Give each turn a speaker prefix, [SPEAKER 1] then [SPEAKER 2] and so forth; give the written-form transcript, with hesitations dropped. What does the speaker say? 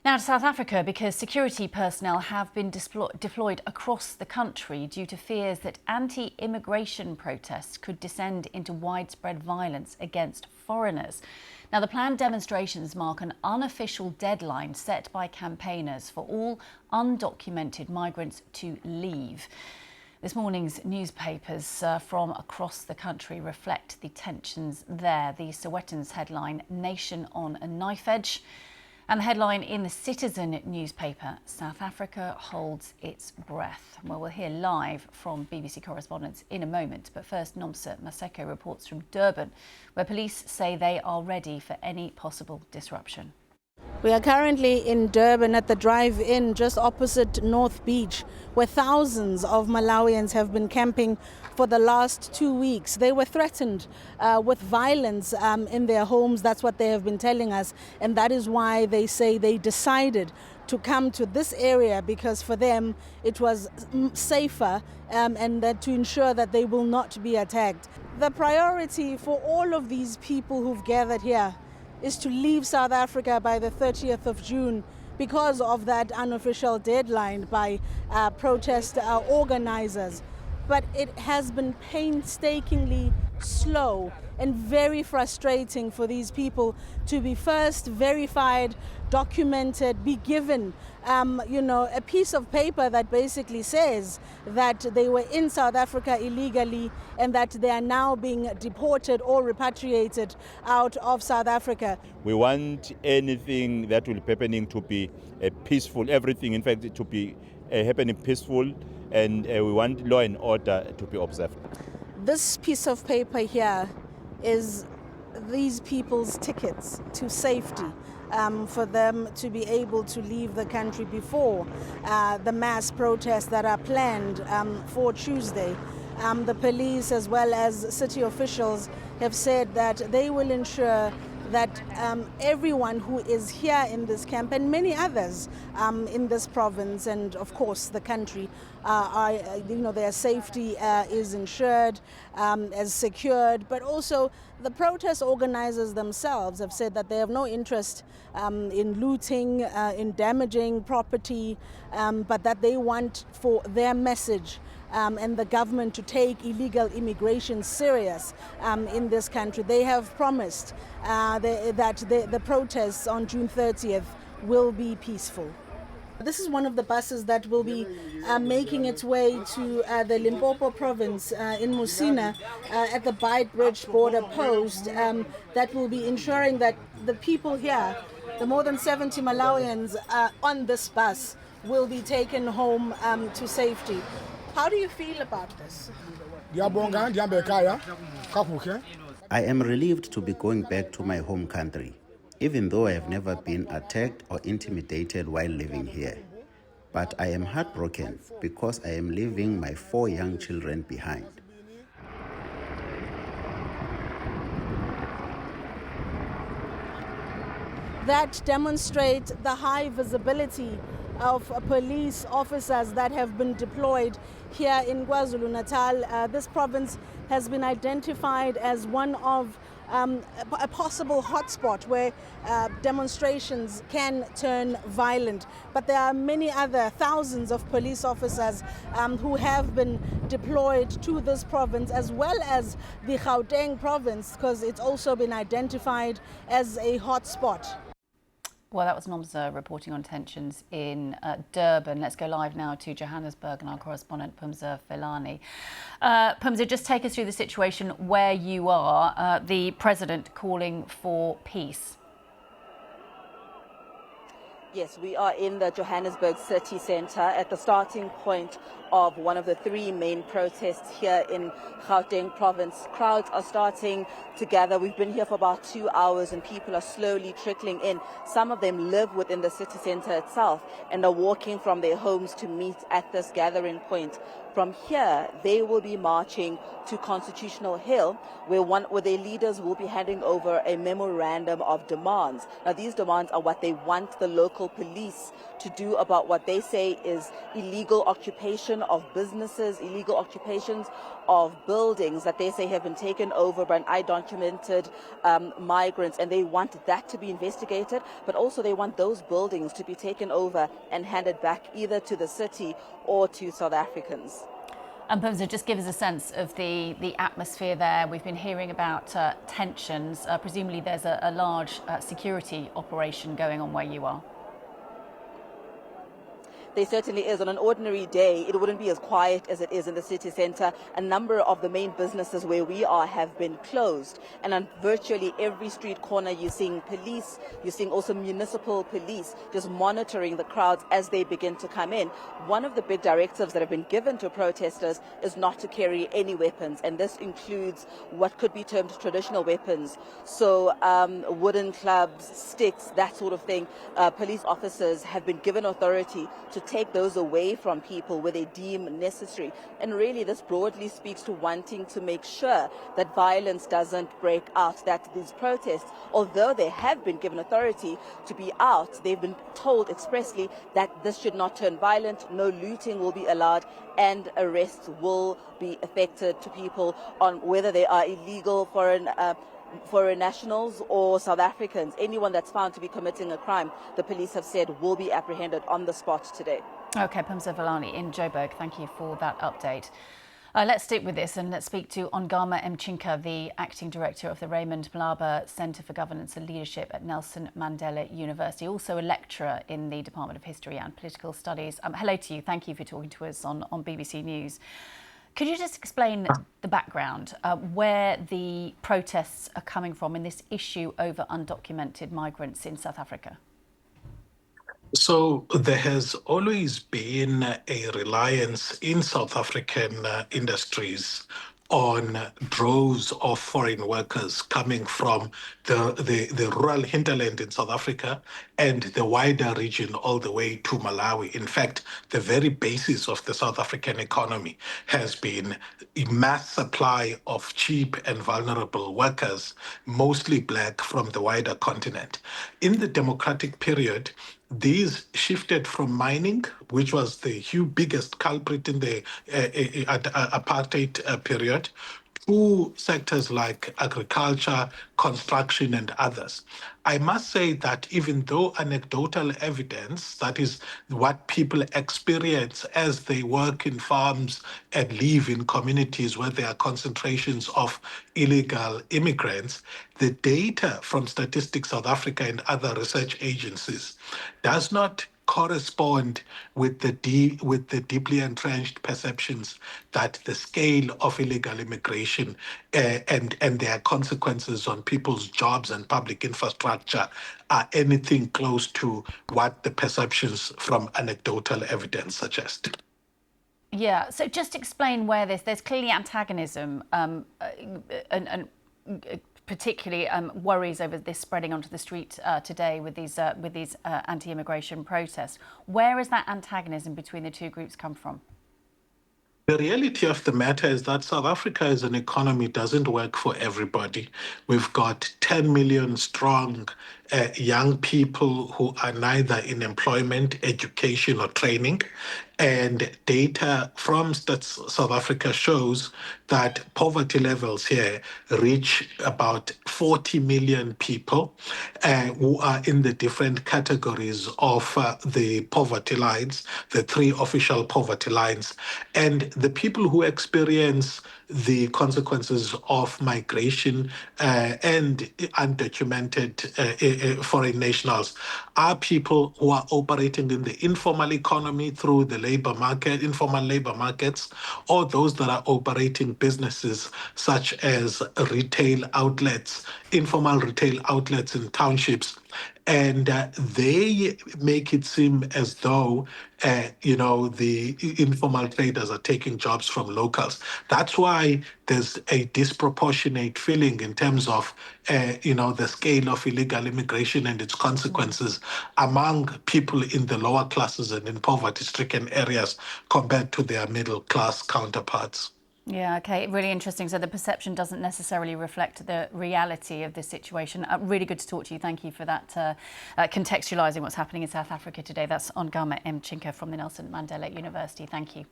[SPEAKER 1] Now to South Africa, because security personnel have been deployed across the country due to fears that anti-immigration protests could descend into widespread violence against foreigners. Now, the planned demonstrations mark an unofficial deadline set by campaigners for all undocumented migrants to leave. This morning's newspapers from across the country reflect the tensions there. The Sowetans headline, "Nation on a Knife Edge." And the headline in the Citizen newspaper, "South Africa holds its breath." Well, we'll hear live from BBC correspondents in a moment. But first, Nomsa Maseko reports from Durban, where police say they are ready for any possible disruption.
[SPEAKER 2] We are currently in Durban at the drive-in just opposite North Beach, where thousands of Malawians have been camping for the last 2 weeks. They were threatened with violence in their homes. That's what they have been telling us. And that is why they say they decided to come to this area, because for them it was safer and that to ensure that they will not be attacked. The priority for all of these people who've gathered here is to leave South Africa by the 30th of June because of that unofficial deadline by protest organizers. But it has been painstakingly slow and very frustrating for these people to be first verified, documented, be given a piece of paper that basically says that they were in South Africa illegally and that they are now being deported or repatriated out of South Africa.
[SPEAKER 3] We want anything that will be happening to be peaceful, everything in fact to be happening peaceful, and we want law and order to be observed.
[SPEAKER 2] This piece of paper here is these people's tickets to safety, for them to be able to leave the country before the mass protests that are planned for Tuesday. The police as well as city officials have said that they will ensure that everyone who is here in this camp and many others in this province and of course the country their safety is ensured, as secured. But also the protest organizers themselves have said that they have no interest in looting, in damaging property, but that they want for their message and the government to take illegal immigration serious in this country. They have promised that the protests on June 30th will be peaceful. This is one of the buses that will be making its way to the Limpopo province in Musina at the Beitbridge border post that will be ensuring that the people here, the more than 70 Malawians on this bus, will be taken home to safety. How do you feel about this?
[SPEAKER 4] I am relieved to be going back to my home country, even though I have never been attacked or intimidated while living here. But I am heartbroken because I am leaving my 4 young children behind.
[SPEAKER 2] That demonstrates the high visibility of police officers that have been deployed here in KwaZulu-Natal. This province has been identified as one of a possible hotspot where demonstrations can turn violent. But there are many other thousands of police officers who have been deployed to this province, as well as the Gauteng province, because it's also been identified as a hotspot.
[SPEAKER 1] Well, that was Nomsa reporting on tensions in Durban. Let's go live now to Johannesburg and our correspondent Pumza Felani. Pumza, just take us through the situation where you are, the president calling for peace.
[SPEAKER 5] Yes, we are in the Johannesburg city centre at the starting point of one of the 3 main protests here in Gauteng province. Crowds are starting to gather. We've been here for about 2 hours and people are slowly trickling in. Some of them live within the city centre itself and are walking from their homes to meet at this gathering point. From here, they will be marching to Constitutional Hill, where their leaders will be handing over a memorandum of demands. Now, these demands are what they want the local police to do about what they say is illegal occupation occupation of businesses, illegal occupations of buildings that they say have been taken over by undocumented migrants, and they want that to be investigated, but also they want those buildings to be taken over and handed back either to the city or to South Africans.
[SPEAKER 1] And Pumza, just give us a sense of the atmosphere there. We've been hearing about tensions. Presumably there's a large security operation going on where you are.
[SPEAKER 5] There certainly is. On an ordinary day, it wouldn't be as quiet as it is in the city centre. A number of the main businesses where we are have been closed. And on virtually every street corner, you're seeing police, you're seeing also municipal police just monitoring the crowds as they begin to come in. One of the big directives that have been given to protesters is not to carry any weapons. And this includes what could be termed traditional weapons. So wooden clubs, sticks, that sort of thing. Police officers have been given authority to take those away from people where they deem necessary. And really this broadly speaks to wanting to make sure that violence doesn't break out, that these protests, although they have been given authority to be out, they've been told expressly that this should not turn violent, no looting will be allowed, and arrests will be effected to people on whether they are illegal foreign nationals or South Africans. Anyone that's found to be committing a crime, the police have said, will be apprehended on the spot today.
[SPEAKER 1] OK, Pumza Valani in Joburg, thank you for that update. Let's stick with this and let's speak to Ongama Mchinka, the Acting Director of the Raymond Mhlaba Centre for Governance and Leadership at Nelson Mandela University, also a lecturer in the Department of History and Political Studies. Hello to you. Thank you for talking to us on BBC News. Could you just explain the background, where the protests are coming from in this issue over undocumented migrants in South Africa?
[SPEAKER 6] So there has always been a reliance in South African industries on droves of foreign workers coming from the rural hinterland in South Africa and the wider region all the way to Malawi. In fact, the very basis of the South African economy has been a mass supply of cheap and vulnerable workers, mostly black, from the wider continent. In the democratic period, these shifted from mining, which was the biggest culprit in the apartheid period, to sectors like agriculture, construction, and others. I must say that even though anecdotal evidence, that is what people experience as they work in farms and live in communities where there are concentrations of illegal immigrants, the data from Statistics South Africa and other research agencies does not correspond with the deeply entrenched perceptions that the scale of illegal immigration and their consequences on people's jobs and public infrastructure are anything close to what the perceptions from anecdotal evidence suggest.
[SPEAKER 1] Yeah, so just explain where there's clearly antagonism and particularly worries over this spreading onto the street today with these anti-immigration protests. Where has that antagonism between the two groups come from?
[SPEAKER 6] The reality of the matter is that South Africa as an economy doesn't work for everybody. We've got 10 million strong young people who are neither in employment, education, or training. And data from South Africa shows that poverty levels here reach about 40 million people who are in the different categories of the poverty lines, the three official poverty lines. And the people who experience the consequences of migration and undocumented foreign nationals are people who are operating in the informal economy through the labor market, informal labor markets, or those that are operating businesses such as retail outlets, informal retail outlets in townships. And they make it seem as though, the informal traders are taking jobs from locals. That's why there's a disproportionate feeling in terms of, the scale of illegal immigration and its consequences among people in the lower classes and in poverty-stricken areas compared to their middle-class counterparts.
[SPEAKER 1] Yeah, OK, really interesting. So the perception doesn't necessarily reflect the reality of this situation. Really good to talk to you. Thank you for that, contextualising what's happening in South Africa today. That's Ongama Mchinka from the Nelson Mandela University. Thank you.